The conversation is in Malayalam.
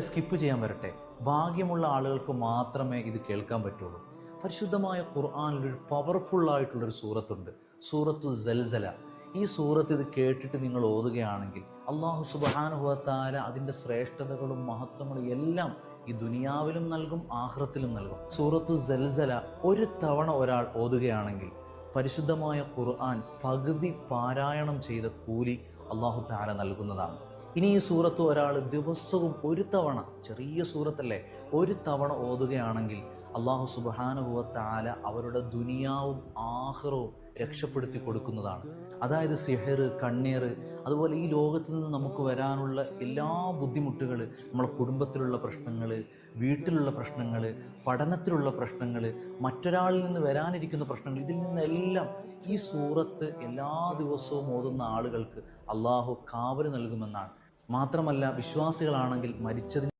സ്കിപ്പ് ചെയ്യാൻ വരട്ടെ, ഭാഗ്യമുള്ള ആളുകൾക്ക് മാത്രമേ ഇത് കേൾക്കാൻ പറ്റുള്ളൂ. പരിശുദ്ധമായ ഖുർആനിൽ ഒരു പവർഫുൾ ആയിട്ടുള്ളൊരു സൂറത്തുണ്ട്, സൂറത്തു സൽസല. ഈ സൂറത്ത് ഇത് കേട്ടിട്ട് നിങ്ങൾ ഓതുകയാണെങ്കിൽ അള്ളാഹു സുബ്ഹാനഹു വ തആല അതിൻ്റെ ശ്രേഷ്ഠതകളും മഹത്വങ്ങളും എല്ലാം ഈ ദുനിയാവിലും നൽകും, ആഖിറത്തിലും നൽകും. സൂറത്തു സൽസല ഒരു തവണ ഒരാൾ ഓതുകയാണെങ്കിൽ പരിശുദ്ധമായ ഖുർആൻ പകുതി പാരായണം ചെയ്ത കൂലി അള്ളാഹു തആല നൽകുന്നതാണ്. ഇനി ഈ സൂറത്ത് ഒരാൾ ദിവസവും ഒരു തവണ, ചെറിയ സൂറത്തല്ലേ, ഒരു തവണ ഓതുകയാണെങ്കിൽ അള്ളാഹു സുബ്ഹാനഹു വ തആല അവരുടെ ദുനിയാവും ആഖിറവും രക്ഷപ്പെടുത്തി കൊടുക്കുന്നതാണ്. അതായത് സിഹർ, കണ്ണീർ, അതുപോലെ ഈ ലോകത്ത് നിന്ന് നമുക്ക് വരാനുള്ള എല്ലാ ബുദ്ധിമുട്ടുകൾ, നമ്മളെ കുടുംബത്തിലുള്ള പ്രശ്നങ്ങൾ, വീട്ടിലുള്ള പ്രശ്നങ്ങൾ, പഠനത്തിലുള്ള പ്രശ്നങ്ങൾ, മറ്റൊരാളിൽ നിന്ന് വരാനിരിക്കുന്ന പ്രശ്നങ്ങൾ, ഇതിൽ നിന്നെല്ലാം ഈ സൂറത്ത് എല്ലാ ദിവസവും ഓതുന്ന ആളുകൾക്ക് അള്ളാഹു കാവൽ നൽകുമെന്നാണ്. മാത്രമല്ല, വിശ്വാസികളാണെങ്കിൽ മരിച്ചതിന്